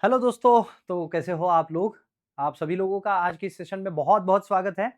Hello दोस्तों, तो कैसे हो आप लोग? आप सभी लोगों का आज के सेशन में बहुत-बहुत स्वागत है।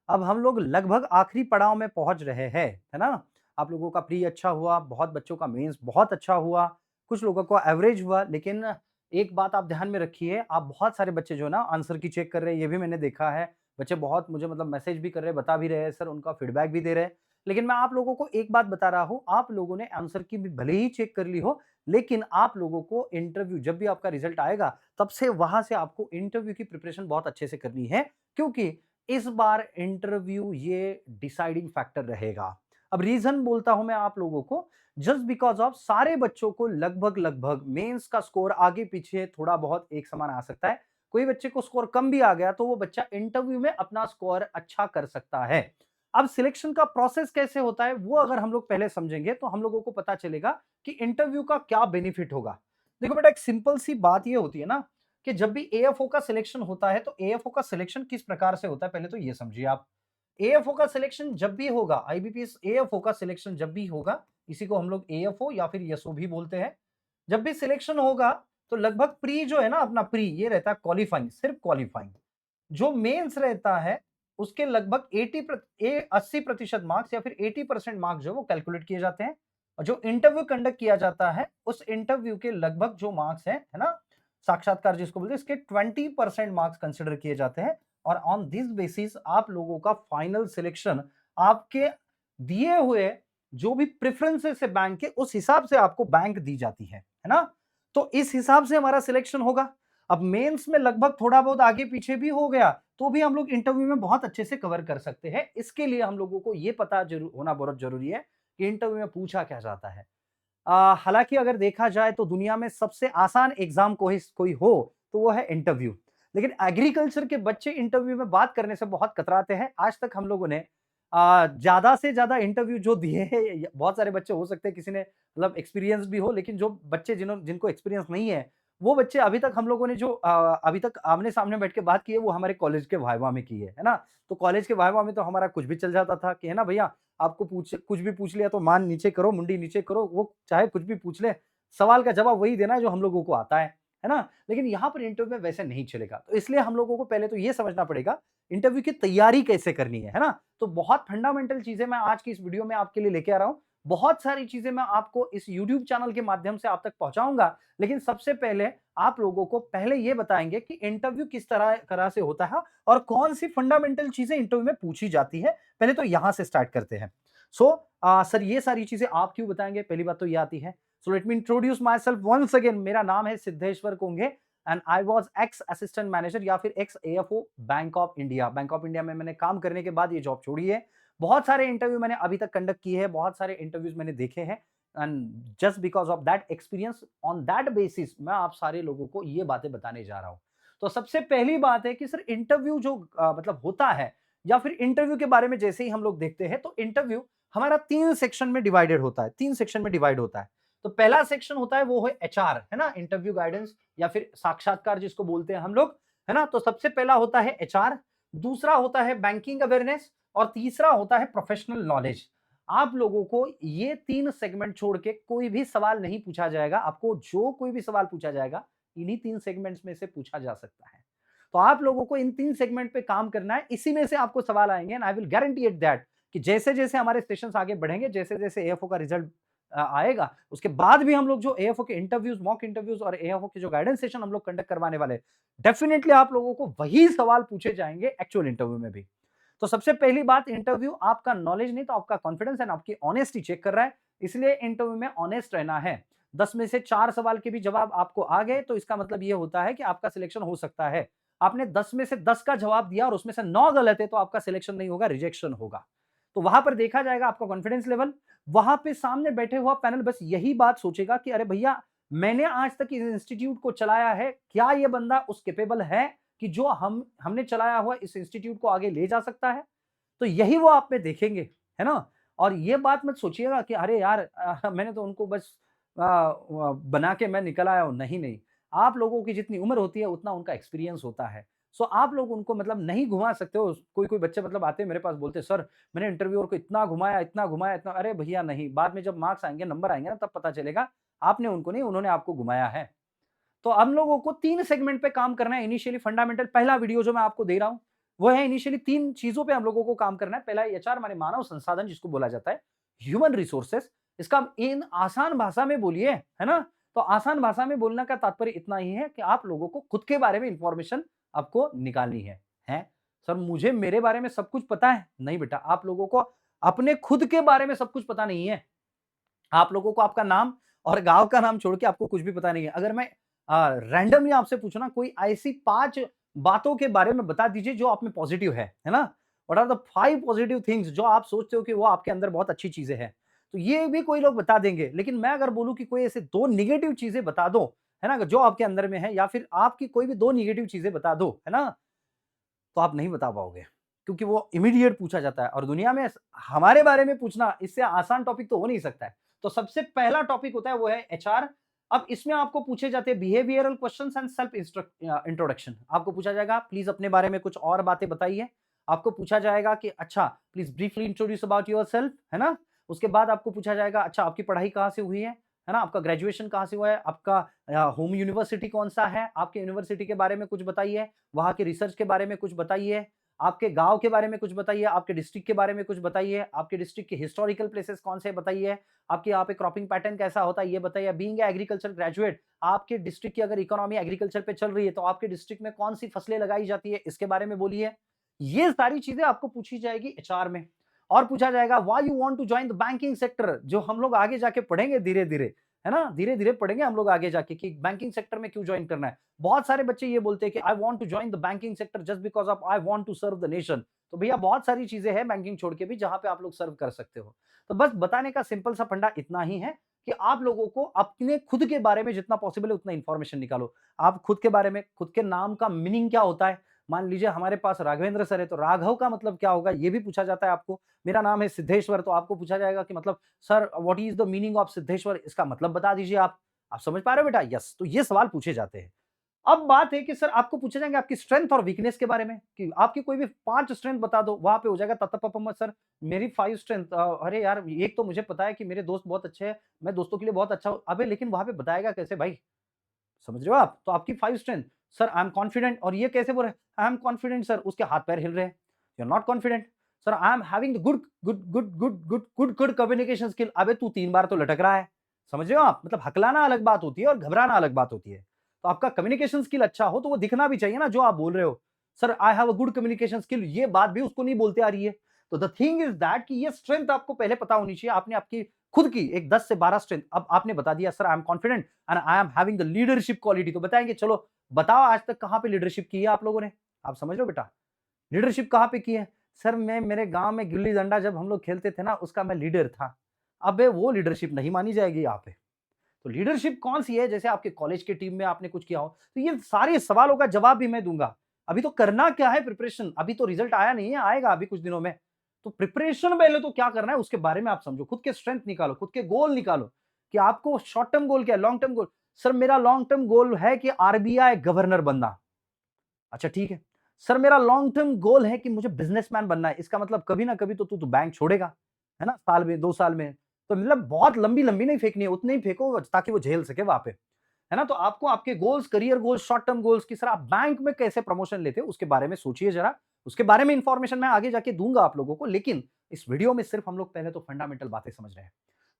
अब हम लोग लगभग आखिरी पड़ाव में पहुँच रहे हैं, है ना? आप लोगों का प्री अच्छा हुआ, बहुत बच्चों का मेंस बहुत अच्छा हुआ, कुछ लोगों को एवरेज हुआ, लेकिन एक बात आप ध्यान में रखिए, आप बहुत सारे बच्चे जो है ना आंसर की चेक कर रहे हैं, ये भी मैंने देखा है। बच्चे बहुत मुझे मतलब मैसेज भी कर रहे हैं, बता भी रहे हैं, सर उनका फीडबैक भी दे रहे हैं। लेकिन मैं आप लोगों को एक बात बता रहा हूँ, आप लोगों ने आंसर की भी भले ही चेक कर ली हो, लेकिन आप लोगों को इंटरव्यू जब भी आपका रिजल्ट आएगा, तब से वहाँ से आपको इंटरव्यू की प्रिपरेशन बहुत अच्छे से करनी है, क्योंकि इस बार इंटरव्यू ये डिसाइडिंग फैक्टर रहेगा। अब रीज़न बोलता हूँ मैं आप लोगों को, जस्ट बिकॉज़ ऑफ सारे बच्चों को लगभग-लगभग मेंस का स्कोर आगे-पीछे थोड़ा-बहुत एक समान आ सकता है। कोई बच्चे को स्कोर कम भी आ गया, तो वो बच्चा इंटरव्यू में अपना स्कोर अच्छा कर सकता है। अब सिलेक्शन का प्रोसेस कैसे होता है, वो अगर हम लोग पहले समझेंगे, तो हम लोगों को पता चलेगा कि इंटरव्यू का क्या बेनिफिट होगा। देखो बेटा, एक सिंपल सी बात ये होती है ना कि जब भी एएफओ का सिलेक्शन होता है, तो एएफओ का सिलेक्शन किस प्रकार से होता है, पहले तो ये समझिए आप। एएफओ का सिलेक्शन जब भी होगा, आईबीपीएस एएफओ का सिलेक्शन जब भी होगा, इसी को हम लोग एएफओ या फिर एसओ भी बोलते हैं। जब भी सिलेक्शन होगा, तो लगभग प्री जो है ना अपना प्री, ये रहता है क्वालिफाइंग, सिर्फ क्वालिफाइंग। जो मेंस रहता है, उसके लगभग 80% मार्क्स या फिर 80% मार्क्स जो है वो कैलकुलेट किए जाते हैं। और जो इंटरव्यू कंडक्ट किया जाता है, उस इंटरव्यू के लगभग जो मार्क्स हैं, है ना? साक्षात्कार जिसको बोलते हैं, इसके 20% मार्क्स कंसीडर किए जाते हैं और ऑन दिस बेसिस आप लोगों का फाइनल सिलेक्शन आपके दिए हुए जो भी प्रेफरेंसेस है बैंक के, उस हिसाब से आपको बैंक दी जाती है ना? तो इस हिसाब से हमारा सिलेक्शन होगा। अब मेंस में लगभग थोड़ा बहुत आगे पीछे भी हो गया, तो भी हम लोग इंटरव्यू में बहुत अच्छे से कवर कर सकते हैं। इसके लिए हम लोगों को ये पता होना बहुत जरूरी है कि इंटरव्यू में पूछा क्या जाता है। हालांकि अगर देखा जाए तो दुनिया में सबसे आसान एग्जाम कोई हो तो वो है इंटरव्यू। लेकिन एग्रीकल्चर के बच्चे इंटरव्यू में बात करने से बहुत कतराते हैं। आज तक हम लोगों ने ज्यादा से ज्यादा इंटरव्यू जो दिए हैं, बहुत सारे बच्चे हो सकते हैं किसी ने मतलब एक्सपीरियंस भी हो, लेकिन जो बच्चे जिनको एक्सपीरियंस नहीं है, वो बच्चे अभी तक हम लोगों ने जो अभी तक आमने सामने बैठ के बात की है, वो हमारे कॉलेज के वाइवा में की है ना? तो कॉलेज के वाइवा में तो हमारा कुछ भी चल जाता था कि है ना भैया, आपको कुछ भी पूछ लिया तो मान नीचे करो, मुंडी नीचे करो, वो चाहे कुछ भी पूछ ले, सवाल का जवाब वही देना है जो हम लोगों को आता है ना? लेकिन यहाँ पर इंटरव्यू में वैसे नहीं चलेगा। तो इसलिए हम लोगों को पहले तो ये समझना पड़ेगा, इंटरव्यू की तैयारी कैसे करनी है ना? तो बहुत फंडामेंटल चीज़ें मैं आज की इस वीडियो में आपके लिए लेके आ रहा हूँ। बहुत सारी चीज़ें मैं आपको इस यूट्यूब चैनल के माध्यम से आप तक पहुँचाऊँगा। लेकिन सबसे पहले आप लोगों को पहले ये बताएँगे कि इंटरव्यू किस तरह से होता है और कौन-सी फंडामेंटल चीज़ें इंटरव्यू में पूछी जाती है। पहले तो यहाँ से स्टार्ट करते हैं। सो सर, ये सारी चीज़ें आप क्यों बताएँगे? पहली बात तो ये आती है। So let me introduce myself once again. मेरा नाम है Siddheshwar Kunge and I was ex assistant manager या फिर ex AFO Bank of India. Bank of India में मैंने काम करने के बाद ये जॉब छोड़ी है। बहुत सारे इंटरव्यू मैंने अभी तक कंडक्ट किए हैं, बहुत सारे इंटरव्यूज़ मैंने देखे हैं and just because of that experience, on that basis मैं आप सारे लोगों को ये बातें बताने जा रहा हूँ। तो सबसे पहली बात है कि सर, इंटरव्यू जो मतलब होता है या फिर इंटरव्यू के बारे में जैसे ही हम लोग देखते हैं, तो इंटरव्यू हमारा 3 सेक्शन में डिवाइडेड होता है, 3 सेक्शन में डिवाइड होता है। तो पहला सेक्शन होता है वो है एचआर, है ना? इंटरव्यू गाइडेंस या फिर साक्षात्कार जिसको बोलते हैं हम लोग, है ना? तो सबसे पहला होता है एचआर, दूसरा होता है बैंकिंग अवेयरनेस और तीसरा होता है प्रोफेशनल नॉलेज। आप लोगों को ये 3 सेगमेंट छोड़ के कोई भी सवाल नहीं पूछा जाएगा। आपको जो कोई भी सवाल पूछा जाएगा, इन्हीं 3 सेगमेंट्स में से पूछा जा सकता है। तो आप लोगों को इन 3 सेगमेंट पे काम करना है, इसी में से आपको सवाल आएँगे and I will guarantee it that कि जैसे-जैसे हमारे सेशंस आगे बढ़ेंगे, जैसे-जैसे एएफओ का रिजल्ट आएगा, उसके बाद भी हम लोग जो एएफओ के इंटरव्यूज़, मॉक इंटरव्यूज़ और एएफओ के जो गाइडेंस सेशन हम लोग कंडक्ट करवाने वाले हैं, डेफिनिटली आप लोगों को वही सवाल पूछे जाएँगे एक्चुअल इंटरव्यू में भी। तो सबसे पहली बात, इंटरव्यू आपका नॉलेज नहीं तो आपका कॉन्फिडेंस एंड आपकी ऑनेस्टी चेक कर रहा है, इसलिए इंटरव्यू में ऑनेस्ट रहना है। 10 में से 4 सवाल के भी जवाब आपको आ गए, तो इसका मतलब ये होता है कि आपका सिलेक्शन हो सकता है। आपने 10 में से 10 का जवाब दिया और उसमें से 9 गलत है, तो आपका सिलेक्शन नहीं होगा, रिजेक्शन होगा। तो वहां पर देखा जाएगा आपका कॉन्फिडेंस लेवल। वहां पे सामने बैठे हुआ पैनल बस यही बात सोचेगा कि अरे भैया, मैंने आज तक इस इंस्टीट्यूट को चलाया है, क्या ये बंदा उस कैपेबल है कि जो हमने चलाया हुआ इस इंस्टीट्यूट को आगे ले जा सकता है? तो यही वो आप में देखेंगे, है ना? और ये बात मत सोचिएगा कि अरे यार, मैंने तो उनको बस बना के मैं निकल आया हूँ। नहीं, नहीं। आप लोगों की जितनी उम्र होती है, उतना उनका एक्सपीरियंस होता है। सो आप लोग उनको मतलब नहीं घुमा सकते हो। कोई-कोई बच्चे मतलब आते हैं मेरे पास, बोलते हैं, "सर, मैंने इंटरव्यूअर को इतना घुमाया, इतना घुमाया, इतना।" अरे भैया नहीं, बाद में जब मार्क्स आएँगे, नंबर आएँगे ना, तब पता चलेगा, आपने उनको नहीं, उन्होंने आपको घुमाया है। तो हम लोगों को 3 सेगमेंट पे काम करना है इनिशियली फंडामेंटल पहला वीडियो जो मैं आपको दे रहा हूँ, वो है इनिशियली 3 चीज़ों पे हम लोगों को काम करना है। पहला है एचआर माने मानव संसाधन जिसको बोला जाता है, ह्यूमन रिसोर्सेस इसका इन आसान भाषा में बोलिए, है ना? तो आसान भाषा में बोलने का तात्पर्य इतना ही है कि आप लोगों को खुद के बारे में इंफॉर्मेशन आपको निकालनी है। हैं? सर मुझे मेरे बारे में सब कुछ पता है? नहीं बेटा, आप लोगों को अपने खुद के बारे में सब कुछ पता नहीं है। आप लोगों को आपका नाम और गाँव का नाम छोड़ के आपको कुछ भी पता नहीं है। अगर मैं रैंडमली आपसे पूछूँ ना कोई ऐसी 5 बातों के बारे में बता दीजिए जो आप में पॉजिटिव है ना? What are the 5 positive things जो आप सोचते हो कि वो आपके अंदर बहुत अच्छी चीज़ें हैं। तो ये भी कोई लोग बता देंगे, लेकिन मैं अगर बोलूँ कि कोई ऐसे 2 नेगेटिव चीज़ें बता दो, है ना? जो आपके अंदर में है या फिर आपकी कोई भी 2 नेगेटिव चीज़ें बता दो, है ना? तो आप नहीं बता पाओगे, क्योंकि वो इमीडिएट पूछा जाता है और दुनिया में हमारे बारे में पूछना इससे आसान टॉपिक तो हो नहीं सकता है। तो सबसे पहला टॉपिक होता है वो है एचआर। अब इसमें आपको पूछे जाते हैं behavioural questions and self introduction. आपको पूछा जाएगा प्लीज अपने बारे में कुछ और बातें बताइए। आपको पूछा जाएगा कि अच्छा please briefly introduce about yourself, है ना? उसके बाद आपको पूछा जाएगा अच्छा आपकी पढ़ाई कहाँ से हुई है ना? आपका ग्रेजुएशन कहाँ से हुआ है? आपका होम यूनिवर्सिटी कौन-सा है? आपके यूनिवर्सिटी के बारे में कुछ बताइए। वहाँ के रिसर्च के बारे में कुछ बताइए, आपके गाँव के बारे में कुछ बताइए, आपके डिस्ट्रिक्ट के बारे में कुछ बताइए, आपके डिस्ट्रिक्ट के हिस्टोरिकल प्लेसेस कौन से बताइए, आपके यहाँ पे क्रॉपिंग पैटर्न कैसा होता है ये बताइए। बीइंग अ एग्रीकल्चर ग्रेजुएट, आपके डिस्ट्रिक्ट की अगर इकोनॉमी एग्रीकल्चर पे चल रही है, तो आपके डिस्ट्रिक्ट में कौन-सी फसलें लगाई जाती है, इसके बारे में बोलिए। ये सारी चीज़ें आपको पूछी जाएगी एचआर में। और पूछा जाएगा why you want to join the banking sector, जो हम लोग आगे जाके पढ़ेंगे धीरे-धीरे, है ना? धीरे-धीरे पढ़ेंगे हम लोग आगे जाके कि बैंकिंग सेक्टर में क्यों जॉइन करना है। बहुत सारे बच्चे ये बोलते हैं कि I want to join the banking sector just because of I want to serve the nation. तो भैया बहुत सारी चीज़ें हैं बैंकिंग छोड़ के भी जहाँ पे आप लोग सर्व कर सकते हो। तो बस बताने का सिंपल सा फंडा इतना ही है कि आप लोगों को अपने खुद के बारे में जितना पॉसिबल है उतना इन्फॉर्मेशन निकालो। आप खुद के बारे में, खुद के नाम का मीनिंग क्या होता है? मान लीजिए हमारे पास राघवेंद्र सर है, तो राघव का मतलब क्या होगा? ये भी पूछा जाता है आपको। मेरा नाम है सिद्धेश्वर, तो आपको पूछा जाएगा कि मतलब sir what is the meaning of Siddheshwar? इसका मतलब बता दीजिए आप। आप समझ पा रहे हो बेटा? यस, तो ये सवाल पूछे जाते हैं। अब बात है कि सर आपको पूछे जाएँगे आपकी स्ट्रेंथ और वीकनेस के बारे में कि आपकी कोई भी 5 स्ट्रेंथ बता दो, वहाँ पे हो जाएगा तत-प-प-म सर मेरी 5 स्ट्रेंथ अरे यार एक तो मुझे पता है कि मेरे दोस्त बहुत अच्छे हैं, मैं दोस्तों के लिए बहुत अच्छा हूँ। अबे लेकिन वहाँ पे बताएगा कैसे भाई? समझ रहे हो आप? तो आपकी 5 strength sir I am confident और ये कैसे बोल रहे हैं? आई एम कॉन्फिडेंट सर उसके हाथ-पैर हिल रहे हैं। You are not confident sir I am having the good communication skill अबे तू 3 बार तो लटक रहा है। समझ रहे हो आप? मतलब हकलाना अलग बात होती है और घबराना अलग बात होती है। तो आपका कम्युनिकेशन स्किल अच्छा हो तो वो दिखना भी चाहिए ना जो आप बोल रहे हो। Sir I have a good communication skill ये बात भी उसको नहीं बोलते आ रही है। तो द थिंग इज़ दैट कि ये स्ट्रेंथ आपको पहले पता होनी चाहिए। आपने आपकी खुद की एक 10 से 12 स्ट्रेंथ अब आपने बता दिया sir I am confident and I am having the leadership quality तो बताएंगे चलो बताओ आज तक कहाँ पे लीडरशिप की है आप लोगों ने? आप समझ रहे हो बेटा? लीडरशिप कहाँ पे की है? सर मैं मेरे गाँव में गिल्ली-डंडा जब हम लोग खेलते थे ना उसका मैं लीडर था। अबे वो लीडरशिप नहीं मानी जाएगी यहाँ पे। तो लीडरशिप कौन-सी है? जैसे आपके कॉलेज की टीम में आपने कुछ किया हो। तो ये सारे सवालों का जवाब भी मैं दूँगा। अभी तो करना क्या है प्रिपरेशन, अभी तो रिजल्ट आया नहीं है, आएगा अभी कुछ दिनों में। तो प्रिपरेशन पहले तो क्या करना है उसके बारे में आप समझो। खुद के स्ट्रेंथ निकालो, खुद के गोल निकालो कि आपको शॉर्ट टर्म गोल क्या है, लॉन्ग टर्म गोल। सर मेरा लॉन्ग टर्म गोल है कि आरबीआई गवर्नर बनना। अच्छा ठीक है। सर मेरा लॉन्ग टर्म गोल है कि मुझे बिज़नेसमैन बनना है। इसका मतलब कभी ना कभी तो तू तो बैंक छोड़ेगा, है ना? साल में, 2 साल में। तो मतलब बहुत लंबी-लंबी नहीं फेंकनी है, उतनी ही फेंको ताकि वो झेल सके वहाँ पे। है ना? तो आपको आपके goals, career goals, short term goals कि सर आप बैंक में कैसे प्रमोशन लेते हो उसके बारे में सोचिए ज़रा। उसके बारे में इन्फॉर्मेशन मैं आगे जाके दूँगा आप लोगों को, लेकिन इस वीडियो में सिर्फ हम लोग पहले तो फंडामेंटल बातें समझ रहे हैं।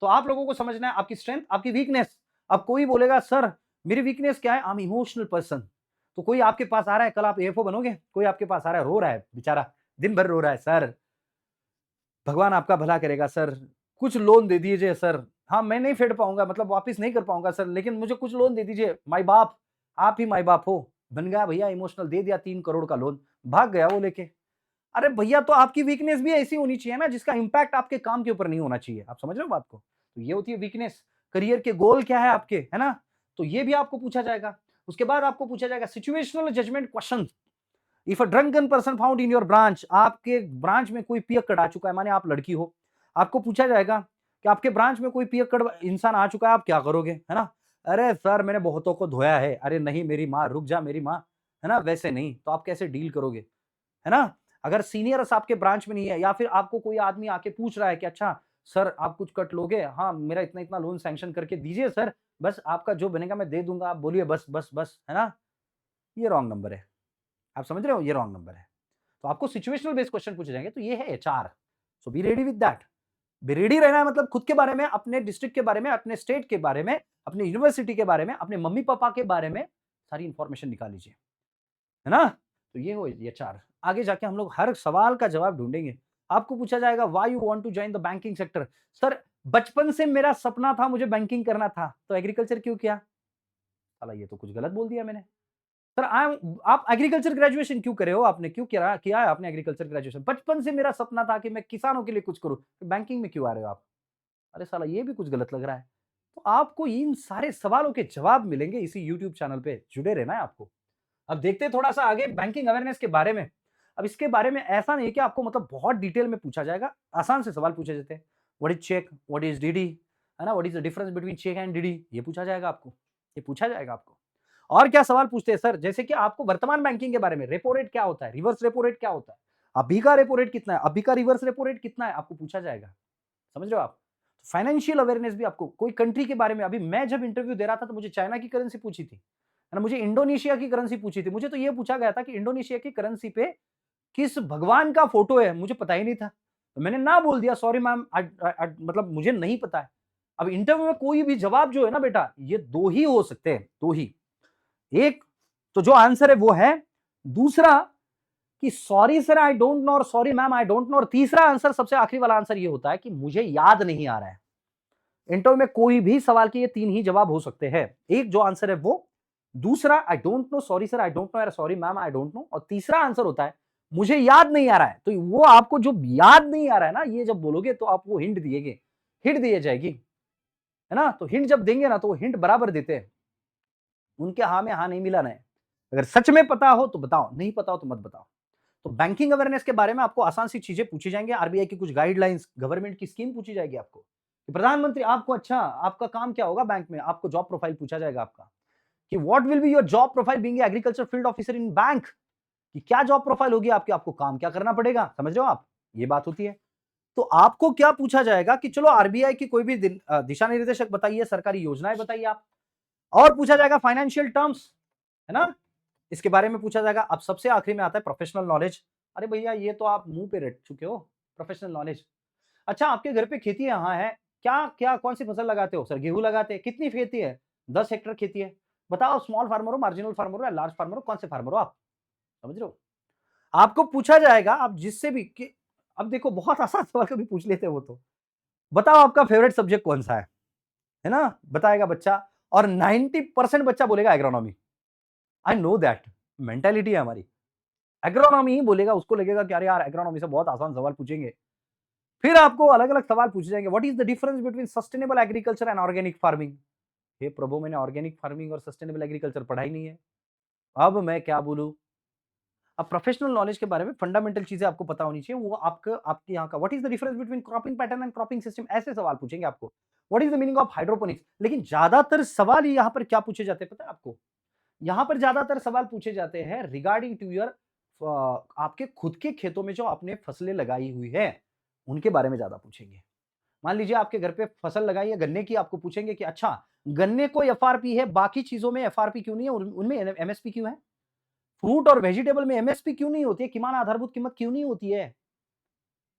तो आप लोगों को समझना है आपकी स्ट्रेंथ, आपकी वीकनेस। अब कोई बोलेगा सर मेरी वीकनेस क्या है? I am emotional person. तो कोई आपके पास आ रहा है, कल आप एएफओ बनोगे? कोई आपके पास आ रहा है, रो रहा है बेचारा, दिन भर रो रहा है, सर भगवान आपका भला करेगा सर, कुछ लोन दे दीजिए सर। हाँ, मैं नहीं फेड पाऊँगा मतलब वापिस नहीं कर पाऊँगा सर, लेकिन मुझे कुछ लोन दे दीजिए। माई बाप, आप ही माई बाप हो। बन गया भैया इमोशनल, दे दिया 3 करोड़ का लोन, भाग गया वो लेके। अरे भैया तो आपकी वीकनेस भी ऐसी होनी चाहिए ना जिसका इम्पैक्ट आपके काम के ऊपर नहीं होना चाहिए। आप समझ रहे हो बात को? तो ये होती है वीकनेस। करियर के गोल क्या है आपके, है ना? तो ये भी आपको पूछा जाएगा। उसके बाद आपको पूछा जाएगा situational judgement question. If a drunken person found in your branch, आपके ब्रांच में कोई पियक्कड़ आ चुका है, माने आप लड़की हो, आपको पूछा जाएगा कि आपके ब्रांच में कोई पियक्कड़ इंसान आ चुका है, आप क्या करोगे? है ना? अरे सर मैंने बहुतों को धोया है। अरे नहीं मेरी माँ, रुक जा मेरी माँ, है ना? वैसे नहीं, तो आप कैसे डील करोगे? है ना? अगर सीनियर्स आपके ब्रांच में नहीं है या फिर आपको कोई आदमी आके पूछ रहा है कि अच्छा सर आप कुछ कट लोगे? हाँ, मेरा इतना-इतना लोन सैंक्शन करके दीजिए सर, बस आपका जो बनेगा मैं दे दूँगा, आप बोलिए बस, बस, बस, है ना? ये रॉन्ग नंबर है। आप समझ रहे हो? ये रॉन्ग नंबर है। तो आपको सिचुएशनल बेस्ड क्वेश्चन पूछे जाएँगे, तो ये है HR. So be ready with that. Be ready रहना है मतलब खुद के बारे में, अपने डिस्ट्रिक्ट के बारे में, अपने स्टेट के बारे में, अपनी यूनिवर्सिटी के बारे में, अपने मम्मी-पापा के बारे में सारी इन्फॉर्मेशन निकाल लीजिए। है ना? तो ये हो ये 4 आगे जाके हम लोग हर सवाल का जवाब ढूँढेंगे। आपको पूछा जाएगा why you want to join the banking sector? Sir बचपन से मेरा सपना था मुझे बैंकिंग करना था, तो एग्रीकल्चर क्यों किया? साला ये तो कुछ गलत बोल दिया मैंने। सर आप एग्रीकल्चर ग्रेजुएशन क्यों करे हो आपने? क्यों किया किया है आपने एग्रीकल्चर ग्रेजुएशन? बचपन से मेरा सपना था कि मैं किसानों के लिए कुछ करूँ, तो बैंकिंग में क्यों आ रहे हो आप? अरे साला ये भी कुछ गलत लग रहा है। तो आपको इन सारे सवालों के जवाब मिलेंगे इसी यूट्यूब चैनल पे, जुड़े रहना है आपको। अब देखते हैं थोड़ा-सा आगे बैंकिंग अवेयरनेस के बारे में। अब इसके बारे में ऐसा नहीं है कि आपको मतलब बहुत डिटेल में पूछा जाएगा, आसान से सवाल पूछे जाते हैं। What is cheque? What is DD? है ना? What is the difference between cheque and DD? ये पूछा जाएगा आपको, ये पूछा जाएगा आपको। और क्या सवाल पूछते हैं सर? जैसे कि आपको वर्तमान बैंकिंग के बारे में, रेपो रेट क्या होता है? रिवर्स रेपो रेट क्या होता है? अभी का रेपो रेट कितना है? अभी का रिवर्स रेपो रेट कितना है? आपको पूछा जाएगा। समझ रहे हो आप? फाइनेंशियल अवेयरनेस भी आपको कोई कंट्री के बारे में अभी मैं जब इंटरव्यू दे रहा था तो मुझे चाइना की करेंसी पूछी थी। है ना? मुझे इंडोनेशिया की करेंसी पूछी थी। मुझे तो ये पूछा गया था कि इंडोनेशिया की करेंसी पे किस भगवान का फोटो है? मुझे पता ही नहीं था। तो मैंने ना बोल दिया सॉरी मैम मतलब मुझे नहीं पता है। अब इंटरव्यू में कोई भी जवाब जो है ना बेटा, ये 2 ही हो सकते हैं, 2 ही। एक तो जो आंसर है वो है, दूसरा कि sorry sir I don't know और sorry ma'am I don't know और तीसरा आंसर सबसे आखिरी वाला आंसर ये होता है कि मुझे याद नहीं आ रहा है। इंटरव्यू में कोई भी सवाल के ये 3 ही जवाब हो सकते हैं। एक जो आंसर है वो, दूसरा I don't know, sorry sir I don't know या sorry ma'am I don't know और तीसरा आंसर होता है मुझे याद नहीं आ रहा है। तो वो आपको जो याद नहीं आ रहा है ना, ये जब बोलोगे तो आपको हिंट दिएगे, हिंट दी जाएगी, है ना? तो हिंट जब देंगे ना तो वो हिंट बराबर देते हैं। उनके हाँ में हाँ नहीं मिलाना है। अगर सच में पता हो तो बताओ, नहीं पता हो तो मत बताओ। तो बैंकिंग अवेयरनेस के बारे में आपको आसान सी चीजें पूछी जाएंगी, आरबीआई की कुछ गाइडलाइंस, गवर्नमेंट की स्कीम पूछी जाएगी आपको कि प्रधानमंत्री आपको अच्छा आपका काम क्या होगा बैंक में, आपको जॉब प्रोफाइल पूछा जाएगा आपका कि what will be your job profile being agriculture field officer in bank, कि क्या जॉब प्रोफाइल होगी आपकी, आपको काम क्या करना पड़ेगा, समझ रहे हो आप? ये बात होती है। तो आपको क्या पूछा जाएगा कि चलो आरबीआई की कोई भी दिशा निर्देशक बताइए, सरकारी योजनाएं बताइए आप, और पूछा जाएगा फाइनेंशियल टर्म्स, है ना? इसके बारे में पूछा जाएगा। अब सबसे आखिरी में आता है प्रोफेशनल नॉलेज। अरे भैया ये तो आप मुंह पे रट चुके हो, प्रोफेशनल नॉलेज। अच्छा आपके घर पे खेती यहाँ है, क्या कौन सी फसल लगाते हो? सर गेहूं लगाते हैं। कितनी खेती है? 10 हेक्टर खेती है। बताओ स्मॉल फार्मर हो, मार्जिनल फार्मर हो या लार्ज फार्मर हो, कौन से फार्मर हो आप? समझ रहे हो? आपको पूछा जाएगा आप जिससे भी कि अब देखो बहुत आसान सवाल कभी पूछ लेते हैं वो तो। बताओ आपका फेवरेट सब्जेक्ट कौन सा है ना? बताएगा बच्चा और 90% बच्चा बोलेगा agronomy. I know that, mentality है हमारी। एग्रोनॉमी ही बोलेगा, उसको लगेगा कि अरे यार एग्रोनॉमी से बहुत आसान सवाल पूछेंगे। फिर आपको अलग-अलग सवाल पूछे जाएंगे। What is the difference between sustainable agriculture and organic farming? हे प्रभु मैंने ऑर्गेनिक फार्मिंग और सस्टेनेबल एग्रीकल्चर पढ़ा ही नहीं है। अब मैं क्या बोलूं? अब प्रोफेशनल नॉलेज के बारे में फंडामेंटल चीजें आपको पता होनी चाहिए। वो आपके यहाँ का what is the difference between cropping pattern and cropping system, ऐसे सवाल पूछेंगे आपको। What is the meaning of hydroponics? लेकिन ज्यादातर सवाल यहाँ पर क्या पूछे जाते हैं पता है आपको? यहाँ पर ज्यादातर सवाल पूछे जाते हैं रिगार्डिंग टू योर आपके खुद के खेतों में जो आपने फसलें लगाई हुई है उनके बारे में ज्यादा पूछेंगे। मान लीजिए आपके घर पे फसल लगाई है गन्ने की, आपको पूछेंगे कि अच्छा गन्ने को एफआरपी है, बाकी चीजों में एफआरपी क्यों नहीं है, उनमें एमएसपी क्यों है? फ्रूट और वेजिटेबल में एमएसपी क्यों नहीं होती है, किमान आधारभूत कीमत क्यों नहीं होती है?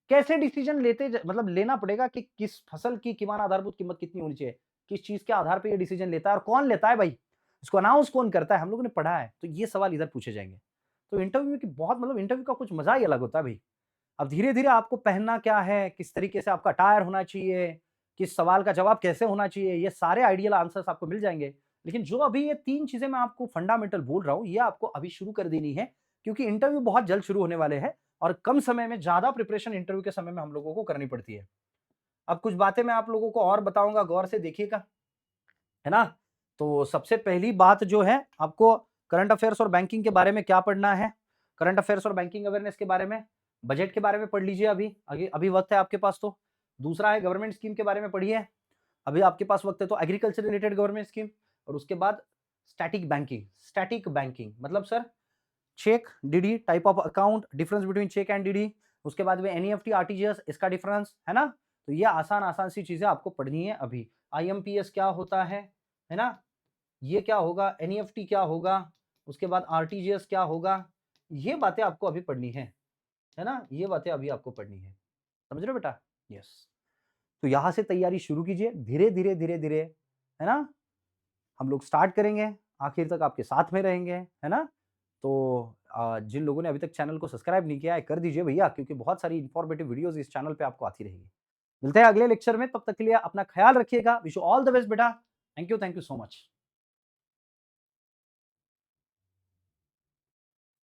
कैसे डिसीजन मतलब लेना पड़ेगा कि किस फसल की किमान आधारभूत कीमत कितनी होनी चाहिए, किस चीज के आधार पे ये डिसीजन लेता है और कौन लेता है भाई, इसको अनाउंस कौन करता है, हम लोगों ने पढ़ा है। तो ये सवाल इधर पूछे जाएंगे। तो इंटरव्यू की बहुत मतलब इंटरव्यू का कुछ मजा ही अलग होता है भाई। अब धीरे धीरे आपको पहनना क्या है, किस तरीके से आपका अटायर होना चाहिए, किस सवाल का जवाब कैसे होना चाहिए, ये सारे आइडियल आंसर्स आपको मिल जाएंगे। लेकिन जो अभी ये 3 चीजें मैं आपको फंडामेंटल बोल रहा हूँ ये आपको अभी शुरू कर देनी है, क्योंकि इंटरव्यू बहुत जल्द शुरू होने वाले हैं और कम समय में ज्यादा प्रिपरेशन इंटरव्यू के समय में हम लोगों को करनी पड़ती है। अब कुछ बातें मैं आप लोगों को और बताऊंगा, गौर से देखिएगा, है ना? तो सबसे पहली बात जो है आपको करंट अफेयर्स और बैंकिंग के बारे में क्या पढ़ना है, करंट अफेयर्स और बैंकिंग अवेयरनेस के बारे में, बजट के बारे में पढ़ लीजिए, अभी अभी अभी वक्त है आपके पास। तो दूसरा है गवर्नमेंट स्कीम के बारे में पढ़िए, अभी आपके पास वक्त है। तो एग्रीकल्चर रिलेटेड गवर्नमेंट स्कीम, और उसके बाद स्टैटिक बैंकिंग मतलब sir cheque DD, type of account, difference between cheque and DD, उसके बाद में एनईएफटी आरटीजीएस, इसका डिफरेंस, है ना? तो ये आसान आसान सी चीजें आपको पढ़नी है अभी। आईएमपीएस क्या होता है, है ना? ये क्या होगा, एनईएफटी क्या होगा, उसके बाद आरटीजीएस क्या होगा, ये बातें आपको अभी पढ़नी है ना? ये बातें अभी आपको पढ़नी है। समझ रहे हो बेटा? यस। तो यहाँ से तैयारी शुरू कीजिए, धीरे-धीरे, धीरे-धीरे, है ना? हम लोग स्टार्ट करेंगे, आखिर तक आपके साथ में रहेंगे, है ना? तो जिन लोगों ने अभी तक चैनल को सब्सक्राइब नहीं किया है, कर दीजिए भैया, क्योंकि बहुत सारी इन्फॉर्मेटिव वीडियोज़ इस चैनल पे आपको आती रहेगी। मिलते हैं अगले लेक्चर में, तब तक के लिए अपना ख़्याल रखिएगा। Wish you all the best बेटा। Thank you so much.